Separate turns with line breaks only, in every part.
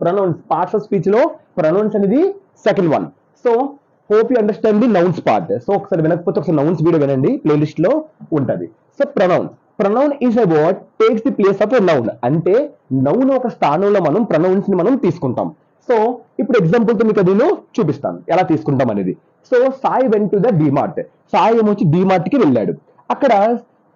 Pronounce parts of speech లో pronounce అనేది second one. So hope you understand the nouns part. So ఒకసారి వినకపోతే ఒకసారి నౌన్స్ వీడియో వినండి, ప్లేలిస్ట్ లో ఉంటది. So pronoun is a word takes the place of a noun. అంటే noun ఒక స్థానంలో మనం ప్రొనౌన్స్ ని మనం తీసుకుంటాం. సో ఇప్పుడు ఎగ్జాంపుల్ తో మీకు అది నేను చూపిస్తాను ఎలా తీసుకుంటాం అనేది. So Sai went to the DMart. Sai ఏమొచ్చి డిమార్ట్ కి వెళ్ళాడు. అక్కడ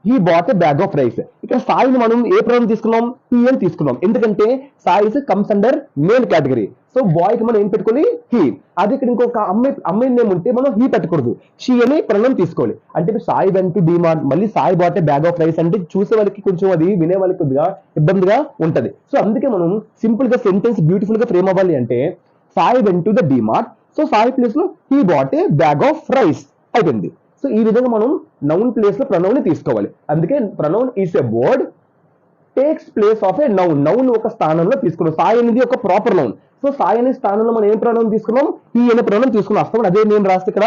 he bought a bag of rice. ఇక్కడ సాయిని మనం ఏ ప్రొనౌన్ తీసుకున్నాం? హీ అని తీసుకున్నాం. ఎందుకంటే Sai comes under male category. So boy కి మనం ఏం పెట్టుకోవాలి? హీ. అది ఇక్కడ ఇంకొక అమ్మాయి నేమ్ ఉంటే మనం హీ పెట్టకూడదు, షీ అని ప్రొనౌన్ తీసుకోవాలి. అంటే ఇప్పుడు సాయి వెంట్ టు డిమార్ట్, మళ్ళీ Sai bat a bag of rice అంటే చూసే వాళ్ళకి కొంచెం అది వినే వాళ్ళకి కొద్దిగా ఇబ్బందిగా ఉంటది. సో అందుకే మనం సింపుల్ గా సెంటెన్స్ బ్యూటిఫుల్ గా ఫ్రేమ్ అవ్వాలి అంటే Sai went to the DMart. So Sai place లో he bought a bag of rice అయిపోయింది. సో ఈ విధంగా మనం నౌన్ ప్లేస్ లో ప్రొనౌన్ తీసుకోవాలి. అందుకే pronoun is a word takes place of a noun. Noun ఒక స్థానంలో తీసుకున్నాం. సాయి అనేది ఒక ప్రాపర్ నౌన్. సో సాయి అనే స్థానంలో మనం ఏం ప్రొనౌన్ తీసుకున్నాం? హీ అనే ప్రొనౌన్ తీసుకున్నాం. అర్థం అదే నేను రాస్తే ఇక్కడ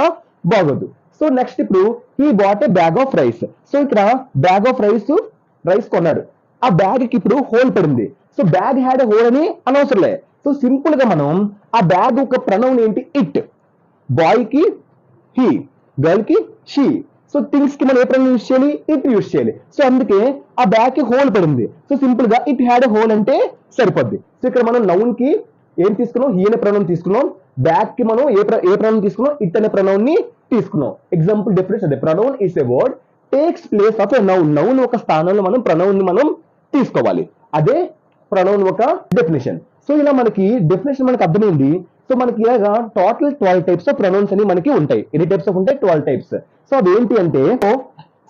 బాగోదు. సో నెక్స్ట్ ఇప్పుడు he bought a bag of rice. So ఇక్కడ బ్యాగ్ ఆఫ్ రైస్ కొన్నాడు. ఆ బ్యాగ్ కి ఇప్పుడు హోల్ పడింది. సో బ్యాగ్ హ్యాడ్ హోల్ అని అనవసరంలే. సో సింపుల్ గా మనం ఆ బ్యాగ్ ఒక ప్రొనౌన్ ఏంటి? ఇట్. బాయ్ కి హీ, గర్ల్ కి షీ. సో థింగ్స్ కి మనం ఏ ప్రొనౌన్ యూస్ చేయాలి? ఇట్ యూస్ చేయాలి. సో అందుకే ఆ బ్యాగ్ కి హోల్ పడింది. సో సింపుల్ గా ఇట్ హ్యాడ్ ఎ హోల్ అంటే సరిపోద్ది. సో ఇక్కడ మనం నౌన్ కి ఏం తీసుకున్నాం? హీ అనే ప్రొనౌన్ తీసుకున్నాం. బ్యాగ్ కి మనం ఏ ప్రొనౌన్ తీసుకున్నాం? ఇట్ అనే ప్రొనౌన్ ని తీసుకున్నాం. ఎగ్జాంపుల్ డెఫినేషన్ అదే, pronoun is a word takes place of a noun. Noun ఒక స్థానంలో మనం ప్రొనౌన్ ని మనం తీసుకోవాలి. అదే ప్రొనౌన్ ఒక డెఫినేషన్. సో ఇలా మనకి డెఫినేషన్ మనకు అర్థమైంది. సో మనకి ఇలాగా టోటల్ 12 టైప్స్ ఆఫ్ ప్రొనౌన్స్ అని మనకి ఉంటాయి. ఎన్ని టైప్స్ ఆఫ్ ఉంటాయి? 12 టైప్స్. సో అవి ఏంటి అంటే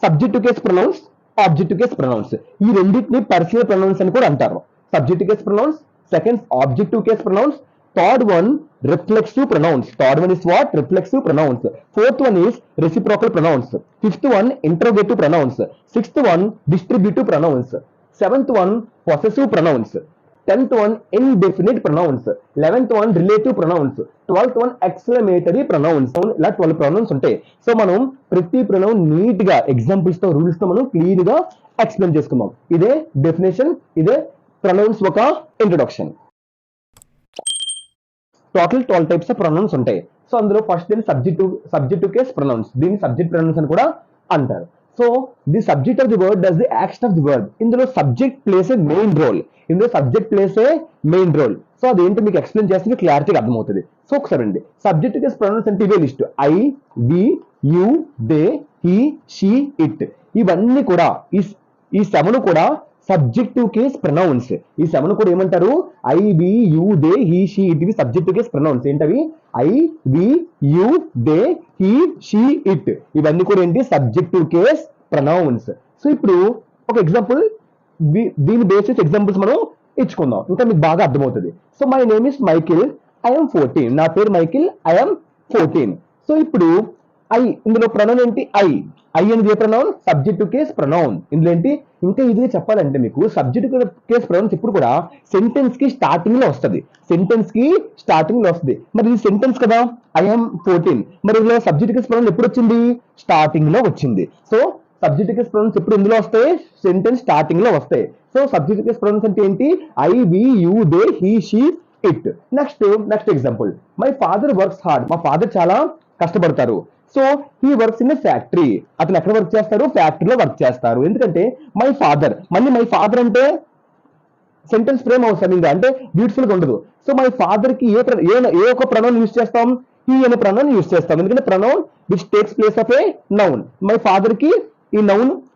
subjective case pronouns, objective case pronouns. ఈ రెండింటిని పర్సనల్ ప్రొనౌన్స్ అని కూడా అంటారు. Subjective case pronouns, second objective case pronouns, third one reflexive pronouns. Third one is what? Reflexive pronouns. Fourth one is reciprocal pronouns. Fifth one interrogative pronouns. Sixth one distributive pronouns. Seventh one possessive pronouns. 10th one indefinite pronouns. 11th one relative pronouns. 12th one exclamatory pronouns. ఇలా 12 pronouns ఉంటాయి. So మనం ప్రతి pronoun neat గా examples తో rules తో మనం clear గా explain చేసుకుందాం. ఇదే డెఫినేషన్, ఇదే ప్రొనౌన్స్ ఒక introduction. Total 12 types of pronouns ఉంటాయి. సో అందులో ఫస్ట్ దీని సబ్జెక్టివ్ కేస్ ప్రొనౌన్స్. దీన్ని సబ్జెక్ట్ ప్రొనౌన్స్ అని కూడా అంటారు. So the subject of the word does the action of the word. ఇందులో సబ్జెక్ట్ ప్లేస్ ఏ మెయిన్ రోల్. సో అదేంటి మీకు ఎక్స్ప్లెయిన్ చేస్తే క్లారిటీగా అర్థమవుతుంది. సో ఒకసారి అండి, సబ్జెక్ట్ కేస్ ప్రొనౌన్స్ అంటే ఇవే list. I, we, you, they, he, she, it. ఇవన్నీ కూడా ఈ 7 కూడా సబ్జెక్టివ్ కేస్ ప్రొనౌన్స్. ఈ 7 కూడా ఏమంటారు? I, we, you, they, he, she, it. ఇవి సబ్జెక్టివ్ కేస్ ప్రొనౌన్స్. ఏంటవి? I, we, you, they, he, she, it. ఇవన్నీ కూడా ఏంటి? Subjective case pronouns. సో ఇప్పుడు ఒక ఎగ్జాంపుల్, దీని బేసిస్ ఎగ్జాంపుల్స్ మనం ఇచ్చుకుందాం, ఇంకా మీకు బాగా అర్థమవుతుంది. So my name is Michael, I'm 14. నా పేరు మైకిల్, ఐఎమ్ 14. సో ఇప్పుడు ఐ, ఇందులో ప్రొనౌన్ ఏంటి? ఐ అనేది ఏ ప్రొనౌన్? Subjective case pronoun. ఇందులో ఏంటి? ఇంకా ఇది చెప్పాలంటే మీకు సబ్జెక్టివ్ కేస్ ప్రొనౌన్స్ ఇప్పుడు కూడా సెంటెన్స్ కి స్టార్టింగ్ లో వస్తుంది. మరి ఇది సెంటెన్స్ కదా, ఐఎమ్ 14. మరి ఇందులో సబ్జెక్టివ్ కేస్ ప్రొనౌన్ ఎప్పుడు వచ్చింది? స్టార్టింగ్ లో వచ్చింది. సో సబ్జెక్టివ్ కేస్ ప్రొనౌన్స్ ఎప్పుడు ఇందులో వస్తాయి? సెంటెన్స్ స్టార్టింగ్ లో వస్తాయి. సో సబ్జెక్టివ్ కేస్ ప్రొనౌన్స్ అంటే ఏంటి? I, we, you, they, he, she, it. Next example, my father works hard. మా ఫాదర్ చాలా కష్టపడతారు. So he works in a factory. అతను ఎక్కడ వర్క్ చేస్తారు? ఫ్యాక్టరీలో వర్క్ చేస్తారు. ఎందుకంటే మై ఫాదర్, మళ్ళీ మై ఫాదర్ అంటే సెంటెన్స్ ఫ్రేమ్ అవసరం అంటే బ్యూటిఫుల్ గా ఉండదు. సో మై ఫాదర్ కి ఏ ఒక ప్రొనౌన్ యూస్ చేస్తాం? హీ అనే ప్రొనౌన్ యూస్ చేస్తాం. ఎందుకంటే pronoun which takes place of a noun. My father కి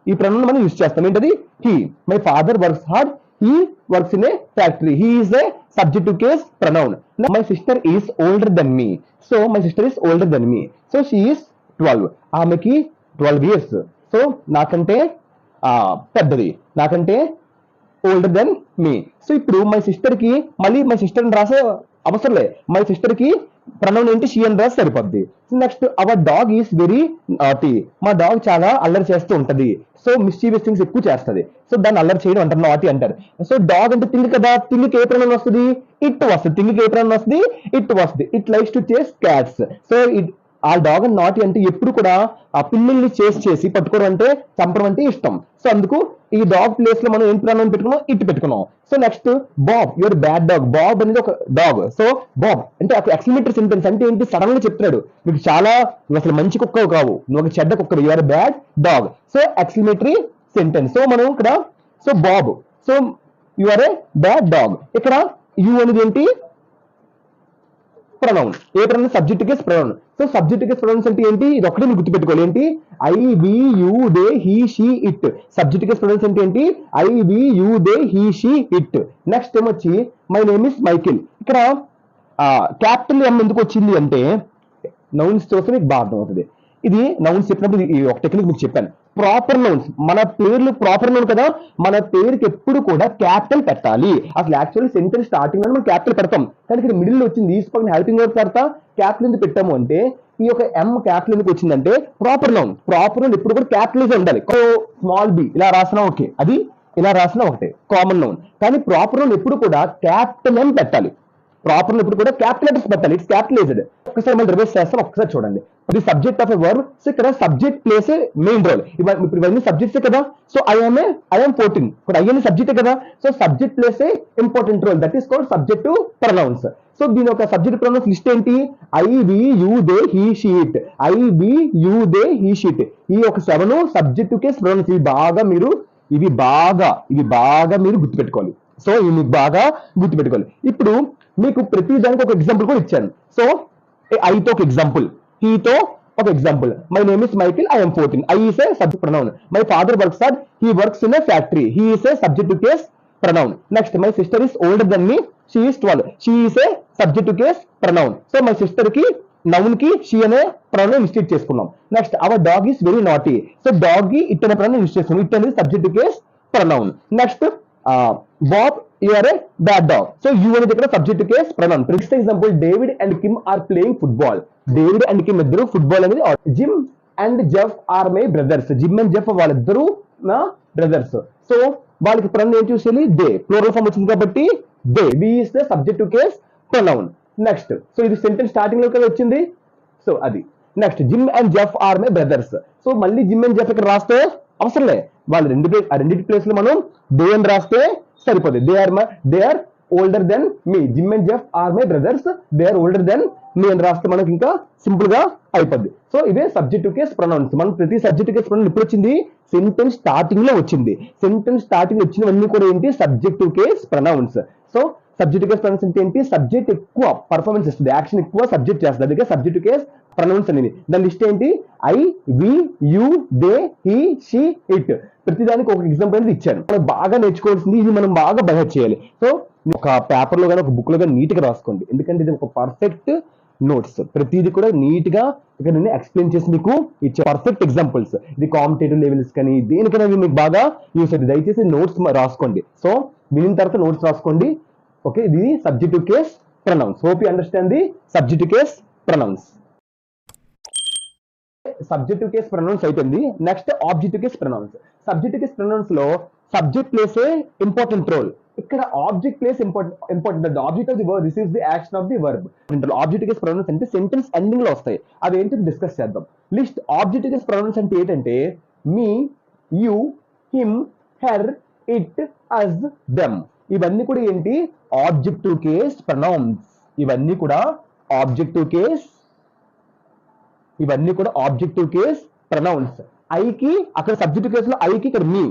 ఈ ప్రొనౌన్ మనం యూస్ చేస్తాం. ఏంటది? He. My father works hard, he works in a factory. He is a subjective case pronoun. My sister is older than me. So my sister is older than me. So she is 12. ఆమెకి 12 years. So నాకంటే పెద్దది, నాకంటే older than me. So ఇప్పుడు my sister కి మళ్ళీ my sister రాసే అవసరం లే. మై సిస్టర్ కి ప్రొనౌన్ ఏంటి? షీ అని రాసి సరిపోద్ది. Next, our dog is very naughty. మా డాగ్ చాలా అల్లరి చేస్తూ ఉంటది. సో మిస్చీవియస్ థింగ్స్ ఎక్కువ చేస్తది. సో దాన్ని అల్లరి చేయడం అంటారు, నాటీ అంటారు. సో డాగ్ అంటే థింగ్ కదా, థింగ్కి ఏ ప్రొనౌన్ వస్తుంది? ఇట్ వస్తుంది. థింగ్కి ఏ ప్రొనౌన్ వస్తుంది? ఇట్ వస్తుంది. ఇట్ లైక్స్ టు చేస్ క్యాట్స్. సో ఆ డాగ్ అండ్ నాటి అంటే ఎప్పుడు కూడా ఆ పిల్లల్ని చేసి పట్టుకోవడం అంటే చంపడం అంటే ఇష్టం. సో అందుకు ఈ డాగ్ ప్లేస్ లో మనం ఏం ప్రొనౌన్ పెట్టుకున్నాం, ఇట్ పెట్టుకున్నాం. So next Bob, your bad dog. Bob అనేది ఒక డాగ్. సో బాబ్ అంటే ఒక ఎక్స్క్లమేటరీ సెంటెన్స్ అంటే ఏంటి, సడన్ గా చెప్తున్నాడు మీకు చాలా నువ్వు అసలు మంచి కుక్క కావు, నువ్వు ఒక చెడ్డ కుక్క, your bad dog. So exclamatory sentence. So మనం ఇక్కడ so Bob, so your a bad dog. ఇక్కడ యు అనేది ఏంటి, pronoun. A pronoun, subject case pronoun. So subject case pronouns అంటే ఏంటి, ఇది ఒకటి మీరు గుర్తుపెట్టుకోవాలి. ఏంటి, I we you they he she it. Subject case pronouns అంటే ఏంటి, I we you they he she it. Next ఏమొచ్చి మై నేమ్ ఇస్ మైకిల్. ఇక్కడ క్యాపిటల్ ఎం ఎందుకు వచ్చింది అంటే నౌన్స్ చూస్తే మీకు బాగా అర్థమవుతుంది. ఇది నౌన్స్ చెప్పినప్పుడు ఈ ఒక టెక్నిక్ మీకు చెప్పాను. ప్రాపర్ నౌన్స్, మన పేర్లు ప్రాపర్ నౌన్ కదా, మన పేరుకి ఎప్పుడు కూడా క్యాపిటల్ పెట్టాలి. అసలు యాక్చువల్లీ సెంటెన్స్ స్టార్టింగ్ లో మనం క్యాపిటల్ పెడతాం, కానీ ఇక్కడ మిడిల్ లో వచ్చింది ఈస్ పక్కన హెల్పింగ్ వర్డ్ పెడతా క్యాపిటల్ ఎందుకు పెట్టాము అంటే, ఈ యొక్క ఎం క్యాపిటల్ ఎందుకు వచ్చిందంటే ప్రాపర్ నౌన్. ప్రాపర్ నౌన్ ఎప్పుడు కూడా క్యాపిటలైజ్ ఉండాలి. స్మాల్ బి ఇలా రాసినా ఓకే, అది ఇలా రాసినా ఒకటే కామన్ నౌన్. కానీ ప్రాపర్ నౌన్ ఎప్పుడు కూడా క్యాపిటల్ ఎం పెట్టాలి. ప్రాపర్ ఎప్పుడు కూడా క్యాపిటల్ లెటర్స్ పెట్టాలి, ఇట్స్ క్యాపిటలైజ్డ్. ఒక్కసారి మనం రివర్స్ చేస్తాం, ఒక్కసారి చూడండి. The subject of a verb. So ఇక్కడ సబ్జెక్ట్ ప్లేస్ మెయిన్ రోల్. ఇప్పుడు ఇవన్నీ సబ్జెక్ట్సే కదా. సో ఐఎమ్ 14, ఇప్పుడు ఐ అనేది సబ్జెక్టే కదా. So subject place a important role, that is called subject pronouns. So దీని ఒక సబ్జెక్ట్ ప్రొనౌన్స్ లిస్ట్ ఏంటి, I we you they he she it. I we you they he she it. ఈ ఒక 7 సబ్జెక్ట్ కేస్ ప్రొనౌన్స్. ఇవి బాగా మీరు గుర్తుపెట్టుకోవాలి. సో ఇవి బాగా గుర్తుపెట్టుకోవాలి. ఇప్పుడు మీకు ప్రతి దానికి ఒక ఎగ్జాంపుల్ కూడా ఇచ్చాను. సో ఐతో ఒక ఎగ్జాంపుల్, హీతో ఒక example. My name is Michael, I am 14. I is a subject pronoun. My father works at, he works in a factory. He is a subjective case pronoun. Next my sister is older than me, she is 12. She is a subjective case pronoun. So my sister కి noun కి she అనే pronoun mistake చేసుకున్నాం. Next our dog is very naughty. So dog కి it అనే pronoun use చేసుకున్నాం. It అనేది subjective case pronoun. Next Bob, you are a bad dog. So you అనేది ఇక్కడ subject case pronoun. Next example, David and Kim are playing football. David and Kim ఇద్దరు football అనేది. Jim and Jeff are my brothers. Jim and Jeff వాళ్ళిద్దరు నా brothers. So వాళ్ళకి pronoun ఏం చూసేది, they. Plural form వచ్చింది కాబట్టి they. We is the subjective case pronoun. Next so ఇది సెంటెన్స్ స్టార్టింగ్ లో కదా వచ్చింది. సో అది next Jim and Jeff are my brothers. So మళ్ళీ జిమ్ అండ్ జెఫ్ ఇక్కడ రాస్తే అవసరం లే, వాళ్ళు రెండింటి ప్లేస్ లో మనం దే అని రాస్తే సరిపోతుంది. They are older than me. Jim and Jeff are my brothers, they are older than me అని రాస్తే మనకి ఇంకా సింపుల్ గా అయిపోద్ది. సో ఇదే సబ్జెక్ట్ కేస్ ప్రొనౌన్స్. మనం ప్రతి సబ్జెక్ట్ కేస్ ప్రొనౌన్ ఎప్పుడు వచ్చింది, సెంటెన్స్ స్టార్టింగ్ లో వచ్చింది. సెంటెన్స్ స్టార్టింగ్ వచ్చినవన్నీ కూడా ఏంటి, subject case pronouns. So subject case pronouns అంటే ఏంటి, సబ్జెక్ట్ ఎక్కువ పర్ఫార్మెన్స్ ఇస్తుంది, యాక్షన్ ఎక్కువ సబ్జెక్ట్ చేస్తుంది, అందుకే సబ్జెక్ట్ కేస్ ప్రొనౌన్స్ అనేది. దాని లిస్ట్ ఏంటి, I we you they he she it. ప్రతిదానికి ఒక ఎగ్జాంపుల్ అనేది ఇచ్చాను. మనం బాగా నేర్చుకోవాల్సింది ఇది, మనం బాగా బైహెడ్ చేయాలి. సో ఒక పేపర్ లో కానీ ఒక బుక్ లో కానీ నీట్ గా రాసుకోండి, ఎందుకంటే ఇది ఒక పర్ఫెక్ట్ నోట్స్. ప్రతిదీ కూడా నీట్ గా ఇక్కడ నేను ఎక్స్ప్లెయిన్ చేసి మీకు ఇచ్చే పర్ఫెక్ట్ ఎగ్జాంపుల్స్. ఇది కాంపిటేటివ్ లెవెల్స్ కానీ దేనికైనా మీకు బాగా యూస్ అవుతుంది. దయచేసి నోట్స్ రాసుకోండి. సో వినిన తర్వాత నోట్స్ రాసుకోండి. ఓకే, ఇది subjective case pronouns. Hope you understand the subjective case pronouns. Subjective case pronouns అయిపోయింది. Next objective case pronouns. Subjective case pronouns లో subject place a important role. ఇక్కడ object place important. The object of the verb receives the action of the verb. Object case pronouns అంటే sentence ending లో వస్తాయి. అవి ఏంటి discuss చేద్దాం. List object case pronouns అంటే ఏంటంటే me, you, him, her, it, us, them. ఇవన్నీ కూడా ఏంటి, ఆబ్జెక్టివ్ కేస్ ప్రొనౌన్స్. ఇవన్నీ కూడా ఆబ్జెక్టివ్ కేస్ ప్రొనౌన్స్. ఐ కి అక్కడ సబ్జెక్టివ్ కేసులో ఐ కి ఇక్కడ మీ,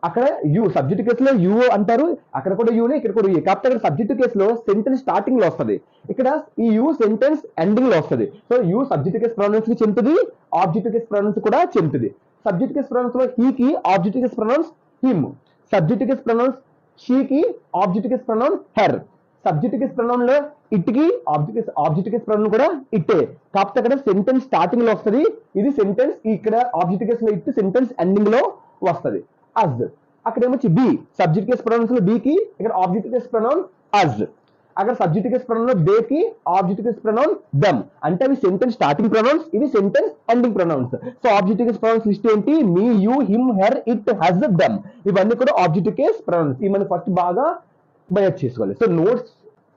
అక్కడ యు. సబ్జెక్ట్ కేసులో యు అంటారు, అక్కడ కూడా యూనే, ఇక్కడ కూడా యూ. కాకపోతే అక్కడ సబ్జెక్ట్ కేసులో సెంటెన్స్ స్టార్టింగ్ లో వస్తుంది, ఇక్కడ ఈ యు సెంటెన్స్ ఎండింగ్ లో వస్తుంది. So you subject case pronouns కి చెందుతుంది, ఆబ్జెక్ట్ కేస్ ప్రొనౌన్స్ కూడా చెందుతుంది. సబ్జెక్ట్ కేస్ ప్రొనౌన్స్ లో హీ కి object case pronouns him. Subject case pronouns she కి object case pronoun her. Subject case pronoun లో ఇట్ కి ఆబ్జెక్ట్ కేస్ ప్రొనౌన్ కూడా ఇట్టే. కాకపోతే అక్కడ సెంటెన్స్ స్టార్టింగ్ లో వస్తుంది, ఇది సెంటెన్స్ ఇక్కడ ఆబ్జెక్ట్ కేస్ లో ఇట్ సెంటెన్స్ ఎండింగ్ లో వస్తుంది. అజ్ అక్కడ ఏమొచ్చి బి. సబ్జెక్ట్ కేస్ ప్రొనౌన్స్ లో బి కి, ఇక్కడ ఆబ్జెక్ట్ కేస్ ప్రొనౌన్ అజ్. అక్కడ సబ్జెక్ట్ కేస్ ప్రొనౌన్ లో దే కి ఆబ్జెక్ట్ కేస్ ప్రొనౌన్ దమ్. అంటే అవి సెంటెన్స్ స్టార్టింగ్ ప్రొనౌన్స్, ఇవి sentence ending pronouns. So object case pronouns list ఏంటి, me, you, him, her, it, us, them. ఇవన్నీ కూడా ఆబ్జెక్ట్ కేస్ ప్రొనౌన్స్. ఇవి మనం ఫస్ట్ బాగా బయట చేసుకోవాలి. సో నోట్స్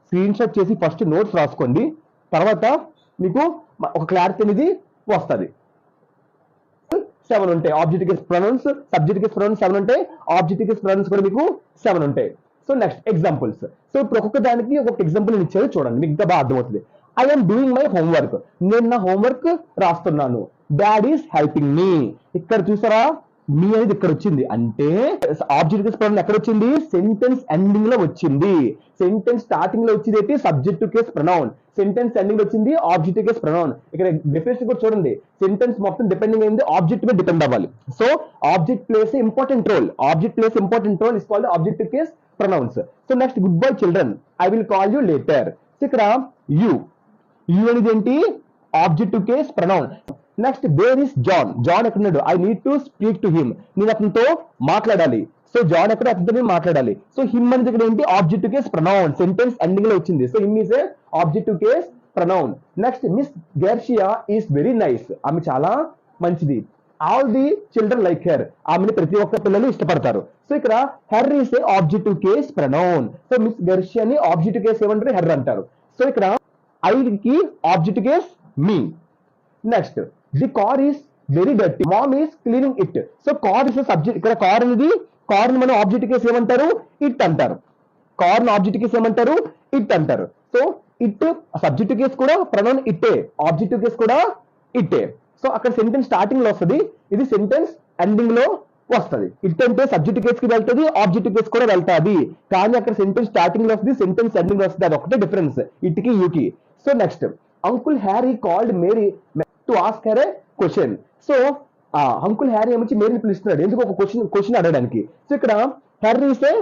స్క్రీన్ షాట్ చేసి ఫస్ట్ నోట్స్ రాసుకోండి. తర్వాత మీకు ఒక క్లారిటీ అనేది వస్తుంది. 7 ఉంటాయి object case pronouns, subject case pronouns 7 ఉంటాయి, ఆబ్జెక్ట్ కేస్ ప్రొనౌన్స్ కూడా మీకు 7 ఉంటాయి. So next examples. సో ఇప్పుడు ఒక్కొక్క దానికి ఒక్కొక్క ఎగ్జాంపుల్ నేను ఇచ్చాను చూడండి, మీకు ఇంకా బాగా అర్థమవుతుంది. I am doing my homework, నేను నా హోంవర్క్ రాస్తున్నాను. Dad is helping me. ఇక్కడ చూసారా మీ అనేది ఇక్కడ వచ్చింది, అంటే ఆబ్జెక్ట్ కేస్ ప్రొనౌన్ ఎక్కడ వచ్చింది, సెంటెన్స్ ఎండింగ్ లో వచ్చింది. సెంటెన్స్ స్టార్టింగ్ లో వచ్చింది ఏంటి, subject case pronoun. Sentence ending లో వచ్చింది ఆబ్జెక్ట్ కేస్ ప్రొనౌన్. ఇక్కడ డెఫినేషన్ కూడా చూడండి, సెంటెన్స్ మొత్తం డిపెండింగ్ అయింది ఆబ్జెక్ట్ మీద డిపెండ్ అవ్వాలి. So object place important role, object place important role is called object case pronouns. So next good bye children, I will call you later. So ఇక్కడ you అనేది ఏంటి, object case pronoun. Next where is John, John ఎక్కడున్నాడు, I need to speak to him, నేను అతనితో మాట్లాడాలి. So John ఎక్కడ, అతనితో నేను మాట్లాడాలి. సో హిమ్ అనేది ఇక్కడ ఏంటి, object case pronoun, sentence ending లో వచ్చింది. So him is a object case pronoun. Next Miss Garcia is very nice, ఆమె చాలా మంచిది. All the children like her, ఆమెని ప్రతి ఒక్క పిల్లలు ఇష్టపడతారు. సో ఇక్కడ her is a object case pronoun. So Miss గెర్షియాని ఆబ్జెక్ట్ కేస్ ఏమంటారు, హెర్ అంటారు. సో ఇక్కడ ఐ కి object case me. Next the car is very dirty, mom is cleaning it. So car is subject, ఇక్కడ car అనేది, car మనం object case ఏమంటారు, it అంటారు. కార్ ఆబ్జెక్ట్ కేస్ ఏమంటారు, ఇట్ అంటారు. సో ఇట్ సబ్జెక్ట్ కేస్ కూడా pronoun ఇట్టే, object case కూడా ఇట్టే. సో అక్కడ సెంటెన్స్ స్టార్టింగ్ లో వస్తుంది, ఇది సెంటెన్స్ ఎండింగ్ లో వస్తుంది. ఇట్ అంటే సబ్జెక్ట్ కేస్ కి వెళ్తుంది, ఆబ్జెక్ట్ కేస్ కూడా వెళ్తాది. కానీ అక్కడ సెంటెన్స్ స్టార్టింగ్ లో వస్తుంది, సెంటెన్స్ ఎండింగ్ లో వస్తుంది. అది ఒకటే డిఫరెన్స్ ఇట్ కి, యూ కి. So next Uncle Harry called Mary to ask her a question. So Uncle Harry ఏమొచ్చి మేరీని పిలుస్తున్నాడు, ఎందుకు ఒక క్వశ్చన్ అడగడానికి. సో ఇక్కడ her is a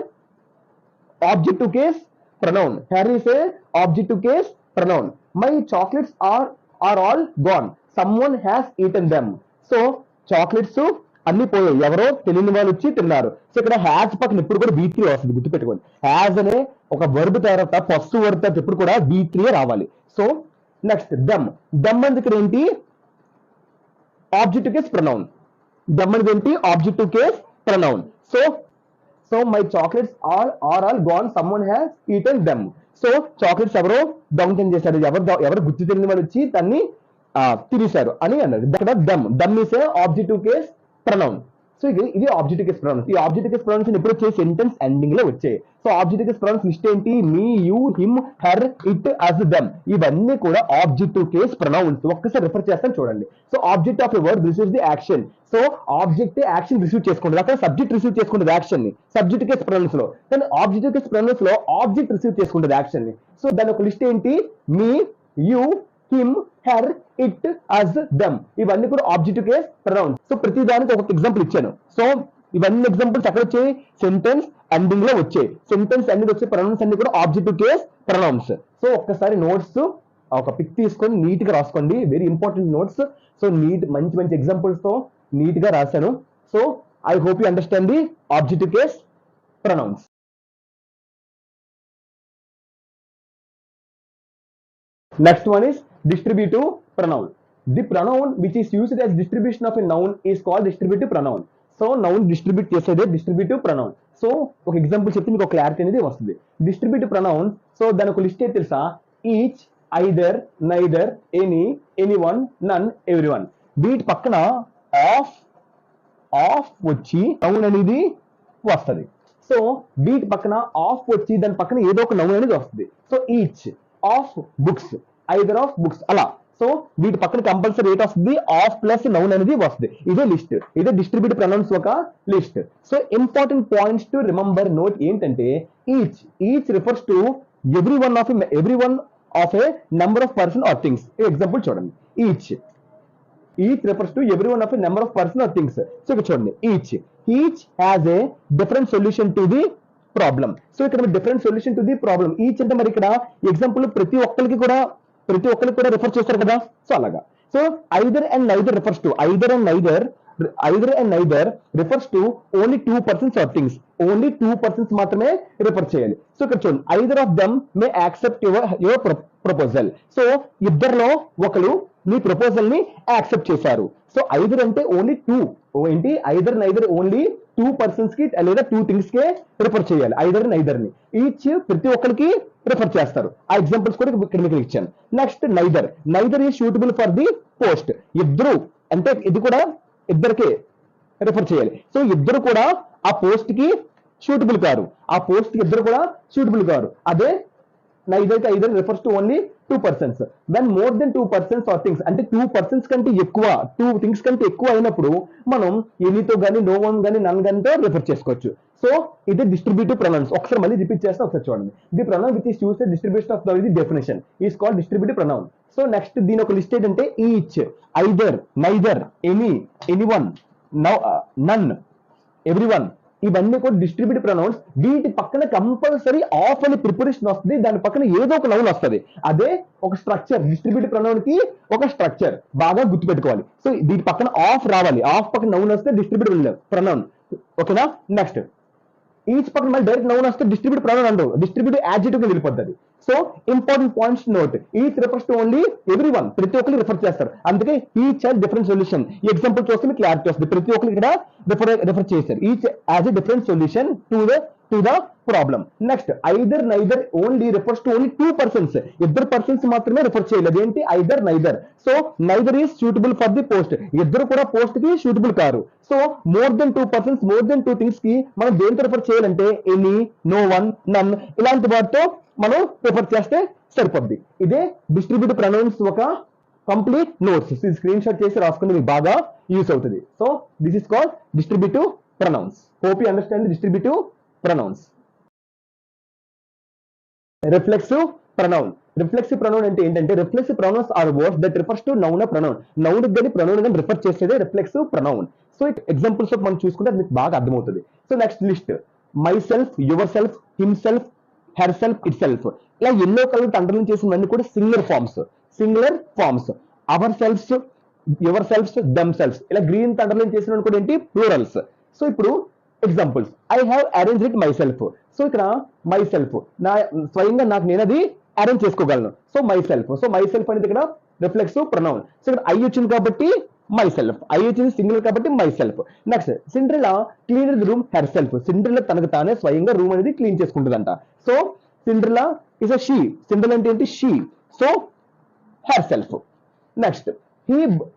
object case pronoun, her is a object case pronoun. My chocolates are all gone, someone has eaten them. So chocolates అన్ని పోయాయి, ఎవరో తెలియని వాళ్ళు వచ్చి తిన్నారు. సో ఇక్కడ హ్యాజ్ పక్కన ఎప్పుడు కూడా V3 వస్తుంది, గుర్తుపెట్టుకోండి. హ్యాజ్ అనే ఒక వర్బ్ తర్వాత ఫస్ట్ వర్బ్ తర్వాత ఎప్పుడు కూడా V3 రావాలి. సో నెక్స్ట్ దమ్, దమ్ అనేది ఇక్కడ ఏంటి, ఆబ్జెక్ట్ కేస్ ప్రొనౌన్. దమ్ అనేది ఏంటి, object case pronoun. So my chocolates are all gone, someone has eaten them. So chocolates ఎవరో దొంగతనం చేశారు, ఎవరు గుర్తు తెలియని వాళ్ళు వచ్చి దాన్ని తినేశారు అని అన్నారు. ఇక్కడ them is a object case pronoun. So ఇది ఆబ్జెక్ట్ కేస్ ప్రొనౌన్స్. ఈ ఆబ్జెక్ట్ కేస్ ప్రొనౌన్స్ ఎప్పుడు వచ్చే, సెంటెన్స్ ఎండింగ్ లో వచ్చాయి. So object case pronouns list ఏంటి, me, you, him, her, it, us, them, ఇవన్నీ కూడా ఆబ్జెక్ట్ కేస్ ప్రొనౌన్స్. ఒక్కసారి రిఫర్ చేస్తాను చూడండి. So object of a word receives the action. So object action receive చేసుకుంటుంది, అక్కడ సబ్జెక్ట్ రిసీవ్ చేసుకుంటుంది యాక్షన్ ని సబ్జెక్ట్ కేస్ ప్రొనౌన్స్ లో. కానీ ఆబ్జెక్ట్ కేస్ ప్రొనౌన్స్ లో ఆబ్జెక్ట్ రిసీవ్ చేసుకుంటుంది యాక్షన్ ని. సో దాని ఒక లిస్ట్ ఏంటి, me, you, him, her, it, us, them, ఇవన్నీ కూడా ఆబ్జెక్ట్ కేస్ ప్రొనౌన్స్. సో ప్రతి దానికి ఒక ఎగ్జాంపుల్ ఇచ్చాను. సో ఇవన్నీ ఎగ్జాంపుల్స్ ఎక్కడ వచ్చాయి, సెంటెన్స్ ఎండింగ్ లో వచ్చాయి. సెంటెన్స్ ఎండింగ్ వచ్చే ప్రొనౌన్స్ అన్ని కూడా ఆబ్జెక్ట్ కేస్ ప్రొనౌన్స్. సో ఒక్కసారి నోట్స్ ఒక పిక్ తీసుకొని నీట్ గా రాసుకోండి, వెరీ ఇంపార్టెంట్ నోట్స్. సో మంచి మంచి ఎగ్జాంపుల్స్ తో నీట్ గా రాశాను. So I hope you understand the object case pronouns. Next one is distributive pronoun. The pronoun which is used as distribution of a noun is called distributive pronoun. So noun distribute చేసేదే distributive pronoun. So ఒక example చెప్తే మీకు ఒక clarity అనేది వస్తుంది. Distributive pronoun, so దాని ఒక list తెలుసా, each, either, neither, any, anyone, none, everyone. వీటి పక్కన ఆఫ్ వచ్చి నౌన్ అనేది వస్తుంది. సో వీటి పక్కన ఆఫ్ వచ్చి దాని పక్కన ఏదో ఒక నౌన్ అనేది వస్తుంది. So each of books, either of books, అలా. సో వీటి పక్కన కంపల్సరీ రేట్ వస్తుంది, ఆఫ్ ప్లస్ నౌన్ అనేది వస్తుంది. ఇదే లిస్ట్, ఇదే డిస్ట్రిబ్యూటివ్ ప్రొనౌన్స్ ఒక list. So important points to remember note ఏంటంటే, each refers to every one of a number of person or things. Example చూడండి, each refers to every one of a number of person or things. So ఇక్కడ చూడండి, each has a different solution to the problem. So ఇక్కడ different solution to the problem. Each అంటే మరి ఇక్కడ example ప్రతి ఒక్కరికి కూడా రిఫర్ చేస్తారు కదా. సో అలాగా. So either and neither refers to, either and neither refers to only 2 persons or things. Only 2 persons మాత్రమే రిఫర్ చేయాలి. సో ఇక్కడ చూడండి, either of them may accept your proposal. So ఇద్దరిలో ఒకరు మీ ప్రపోజల్ ని యాక్సెప్ట్ చేశారు. సో ఐదర్ అంటే ఓన్లీ 2, ఏంటి, ఐదర్ నైదర్ ఓన్లీ పర్సన్స్ కి లేదా 2 థింగ్స్ కే రిఫర్ చేయాలి, ఐదర్ నైదర్ ని. ఈచ్ ప్రతి ఒక్కరికి రిఫర్ చేస్తారు. ఆ ఎగ్జాంపుల్స్ కూడా ఇక్కడ మీకు ఇచ్చాను. Next neither is suitable for the post. ఇద్దరు అంటే ఇది కూడా ఇద్దరికి రిఫర్ చేయాలి. సో ఇద్దరు కూడా ఆ పోస్ట్ కి సూటబుల్ కారు, ఆ పోస్ట్ కి ఇద్దరు కూడా సూటబుల్ కారు. అదే నైదర్ కి either refers to only 2 persons. When more than 2 persons or things, అంటే 2 persons కంటే ఎక్కువ, 2 థింగ్స్ కంటే ఎక్కువ అయినప్పుడు మనం ఎనీతో గానీ, నో వన్ గానీ, నన్ గానీ రిఫర్ చేసుకోవచ్చు. సో ఇది డిస్ట్రిబ్యూటివ్ ప్రొనౌన్స్. ఒకసారి మళ్ళీ రిపీట్ చేస్తే ఒకసారి చూడండి. The pronoun which is used distribution of the definition is called distributive pronoun. So next దీని ఒక లిస్ట్ ఏంటంటే each, either, neither, any, anyone, none, everyone, ఇవన్నీ కూడా డిస్ట్రిబ్యూటివ్ ప్రొనౌన్స్. వీటి పక్కన కంపల్సరీ ఆఫ్ అని ప్రిపరేషన్ వస్తుంది, దాని పక్కన ఏదో ఒక నౌన్ వస్తుంది. అదే ఒక స్ట్రక్చర్. డిస్ట్రిబ్యూటివ్ ప్రొనౌన్ కి ఒక స్ట్రక్చర్ బాగా గుర్తుపెట్టుకోవాలి. సో దీని పక్కన ఆఫ్ రావాలి, ఆఫ్ పక్కన నౌన్ వస్తే డిస్ట్రిబ్యూటివ్ ప్రొనౌన్. ఓకేనా? నెక్స్ట్ ఈచ్ పక్కన మళ్ళీ డైరెక్ట్ నౌన్ వస్తే డిస్ట్రిబ్యూటివ్ ప్రొనౌన్ అంటారు, డిస్ట్రిబ్యూటివ్ యాడ్జెక్టివ్ కి వెళ్ళిపోతుంది. So important points note, each refers to only every one, ప్రతి ఒక్కరికి రిఫర్ చేస్తారు. అందుకే ఈచ్ హ్యాస్ డిఫరెంట్ సొల్యూషన్. ఈ ఎగ్జాంపుల్ చూస్తే మీకు క్లారిటీ వస్తుంది. ప్రతి ఒక్కరికి ఇక్కడ రిఫర్ చేశారు. Each has a different solution to the problem. Next either neither only refers to only 2 persons. ఇద్దరు పర్సన్స్ మాత్రమే రిఫర్ చేయలేదు. ఏంటి? Either neither. So neither is suitable for the post, ఇద్దరు కూడా పోస్ట్ కి suitable car. So more than 2 persons, more than 2 things కి మనం దేంతో రిఫర్ చేయాలంటే ఎనీ, నో వన్, నన్ ఇలాంటి వాటితో మనం రిఫర్ చేస్తే సరిపోద్ది. ఇదే డిస్ట్రిబ్యూటివ్ ప్రొనౌన్స్ ఒక కంప్లీట్ నోట్స్. స్క్రీన్ షాట్ చేసి రాసుకుంటే మీకు బాగా యూస్ అవుతుంది. So this is called distributive pronouns. Hope you understand distributive pronouns. Reflexive pronoun. Reflexive pronoun అంటే ఏంటంటే reflexive pronouns are words that refers to noun or pronoun. Noun గాని pronoun గాని refer చేసేదే రిఫ్లెక్సివ్ ప్రొనౌన్. సో ఎగ్జాంపుల్స్ మనం చూసుకుంటే అది మీకు బాగా అర్థమవుతుంది. So next list myself, yourself, himself, herself, itself. ఇలా ఎన్నో కలర్ అండర్లైన్ చేసినవన్నీ కూడా singular forms. Ourselves, yourselves, themselves. ఇలా గ్రీన్ అండర్లైన్ చేసిన కూడా ఏంటి? ప్లూరల్స్. సో ఇప్పుడు examples, I have arrange it myself. So ఇక్కడ మై సెల్ఫ్, నా స్వయంగా నాకు నేను అది అరేంజ్ చేసుకోగలను. So myself. So myself అనేది ఇక్కడ రిఫ్లెక్సివ్ ప్రొనౌన్. సో ఇక్కడ ఐ వచ్చింది కాబట్టి మై సెల్ఫ్, ఐ వచ్చింది సింగిల్ కాబట్టి myself. Next Cinderella clean the room herself. Cinderella తనకు తానే స్వయంగా రూమ్ అనేది క్లీన్ చేసుకుంటుందంట. So Cinderella is a she. Cinderella అంటే ఏంటి? She. So herself. Next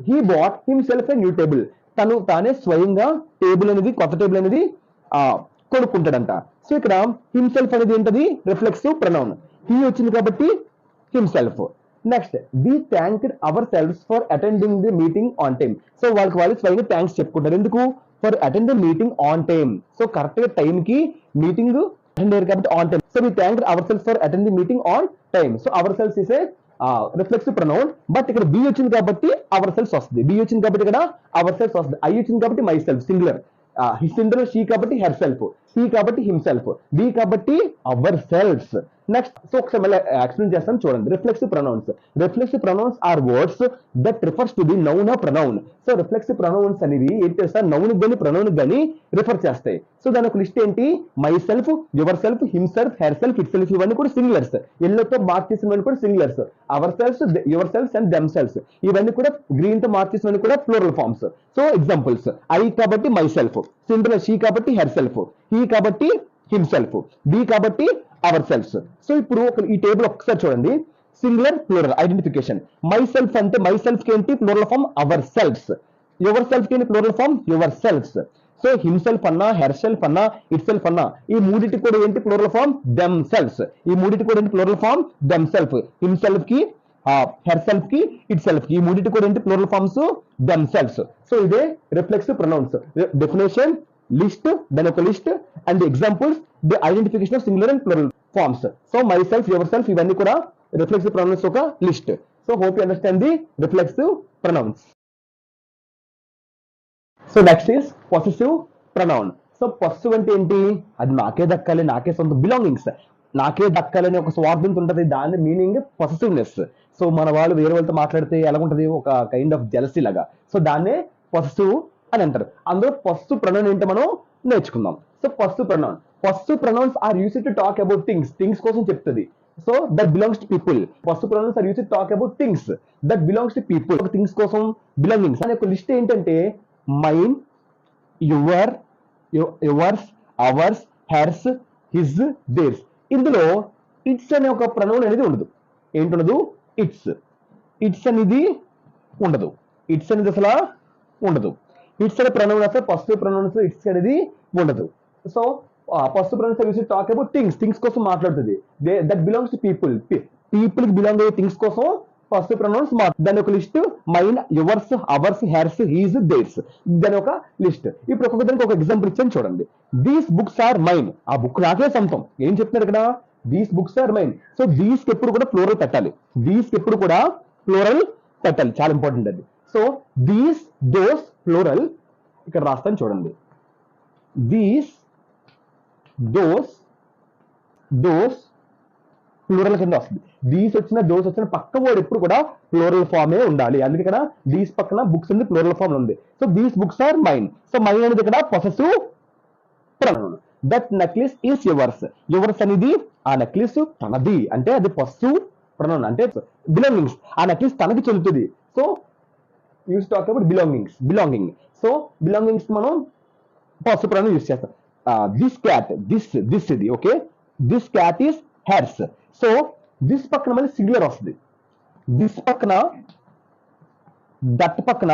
he bought himself a new table. తను తానే స్వయంగా టేబుల్ అనేది, కొత్త టేబుల్ అనేది కొనుక్కుంటాడంట. సో ఇక్కడ హిమ్సెల్ఫ్ అనేది ఏంటది? Reflexive pronoun. హీ వచ్చింది కాబట్టి himself. Next we thanked ourselves for attending the meeting on time. So వాళ్ళు స్వయంగా థ్యాంక్స్ చెప్పుకుంటారు. ఎందుకు? For attend the meeting on time. So correct గా టైం కి మీటింగ్ అటెండ్ అయ్యారు కాబట్టి on time. So we thanked ourself for attend the meeting on time. So ourself is a reflexive pronoun. But ఇక్కడ we వచ్చింది కాబట్టి our self వస్తుంది. B వచ్చింది కాబట్టి ఇక్కడ అవర్ సెల్ఫ్ వస్తుంది. ఐ వచ్చింది కాబట్టి myself singular. Singular she కాబట్టి హెర్ సెల్ఫ్, హీ కాబట్టి హిమ్సెల్ఫ్, బి కాబట్టి అవర్ సెల్ఫ్స్. నెక్స్ట్ సో ఒకసారి మళ్ళీ ఎక్స్ప్లెయిన్ చేస్తాను చూడండి. Reflexive pronouns are words that refers to the noun or pronoun. So reflexive pronouns అనేవి ఏంటి చేస్తారు? నౌన్ గాని ప్రొనౌన్ గాని రిఫర్ చేస్తాయి. సో దాని ఒక లిస్ట్ ఏంటి? Myself, yourself, himself, herself, itself. ఇవన్నీ కూడా సింగులర్స్. ఎల్లోతో మార్క్ చేసినవన్నీ కూడా singulars. Ourselves, yourselves and themselves. ఇవన్నీ కూడా గ్రీన్ తో మార్క్ చేసినవన్నీ కూడా plural forms. So examples, I కాబట్టి మై సెల్ఫ్, సింపుల్ షీ కాబట్టి హెర్ సెల్ఫ్, హీ కాబట్టి హిమ్సెల్ఫ్, బి కాబట్టి అవర్ సెల్ఫ్స్. సో ఇప్పుడు ఈ టేబుల్ ఒక్కసారి చూడండి. Singular, plural identification. Myself అంటే మై సెల్ఫ్ కి ఏంటి? Plural form ourselves. Yourself కి ఏంటి? Plural form yourselves. So himself అన్నా, హెర్ సెల్ఫ్ అన్నా, ఇట్ సెల్ఫ్ అన్నా, ఈ మూడింటి కూడా ఏంటి? Plural form themselves. ఈ మూడింటి కూడా ఏంటి? Plural form themself. Himself కి, హెర్ సెల్ఫ్ కి, ఇట్ సెల్ఫ్ కి, ఈ మూడింటి కూడా ఏంటి? Plural forms themselves. So ఇదే రిఫ్లెక్సివ్ ప్రొనౌన్స్. డెఫినేషన్, లిస్ట్, దాని ఒక list and examples, the identification of singular and plural forms. So myself, yourself ఇవన్నీ కూడా రిఫ్లెక్సివ్ ప్రొనౌన్స్ ఒక list. So hope you understand the reflexive pronouns. So next is possessive pronoun. So possessive అంటే ఏంటి? అది నాకే దక్కాలి, నాకే సొంత, belongings, నాకే దక్కాలని ఒక స్వార్థంతో ఉంటుంది. దాని మీనింగ్ పొసెసివ్నెస్. సో మన వాళ్ళు వేరే వాళ్ళతో మాట్లాడితే ఎలా ఉంటుంది? ఒక కైండ్ ఆఫ్ జెలసీ లాగా. సో దాన్నే పొసెసివ్ అని అంటారు. అందులో పొసెసివ్ ప్రొనౌన్ ఏంటో మనం నేర్చుకుందాం. So possessive pronouns are used to talk about things కోసం చెప్తుంది. So that belongs to people. Possessive pronouns are used to talk about things that belongs to people. Things కోసం బిలాంగింగ్స్ అనే ఒక లిస్ట్ ఏంటంటే mine, your, yours, ours, hers, his, theirs. ఇందులో its అనే ఒక pronoun అనేది ఉండదు. ఏంటుండదు? ఇట్స్ అనేది ఉండదు. ఇట్స్ అనేది అసలు ఉండదు. ఇట్స్ అనే ప్రొనౌన్ అసలు ఫస్ట్ ప్రొనౌన్స్ ఇట్స్ అనేది ఉండదు. So first pronouns use talk about things కోసం మాట్లాడుతుంది. దట్ బిలాంగ్స్ టు పీపుల్ కి బిలాంగ్ అయ్యే థింగ్స్ కోసం ఫస్ట్ ప్రొనౌన్స్ దాని ఒక list mine, yours, ours, hers, his, theirs. దాని ఒక లిస్ట్. ఇప్పుడు ఒక్కొక్క దానికి ఒక ఎగ్జాంపుల్ ఇచ్చాను చూడండి. These books are mine. ఆ బుక్ నాకే సొంతం. ఏం చెప్తున్నారు ఇక్కడ? These books are mine. So these కి ఎప్పుడు కూడా ప్లూరల్ పెట్టాలి. చాలా ఇంపార్టెంట్ అది. సో దీస్, దోస్ ప్లూరల్ ఇక్కడ రాస్తాను చూడండి. దీస్, దోస్ ప్లూరల్ కింద వస్తుంది. దీస్ వచ్చిన దోస్ వచ్చిన పక్క వర్డ్ ఎప్పుడు కూడా ప్లూరల్ ఫామే ఉండాలి. అందుకే ఇక్కడ దీస్ పక్కన బుక్స్ ఉంది, ప్లూరల్ ఫామ్ ఉంది. So these books are mine. So mine అనేది ఇక్కడ possessive pronoun. That necklace is yours అనేది ఆ నెక్లెస్ తనది అంటే అది పొసెసివ్ ప్రొనౌన్ అంటే బిలాంగింగ్స్. ఆ నెక్లెస్ తనకి చెందుతుంది. So use talk about belonging. So belongings మనం పొసెసివ్ ప్రొనౌన్ యూస్ చేస్తాం. దిస్ క్యాట్, దిస్ ఇది okay. This cat is hers. So this పక్కన మళ్ళీ సింగులర్ వస్తుంది. దిస్ పక్కన దట్ పక్కన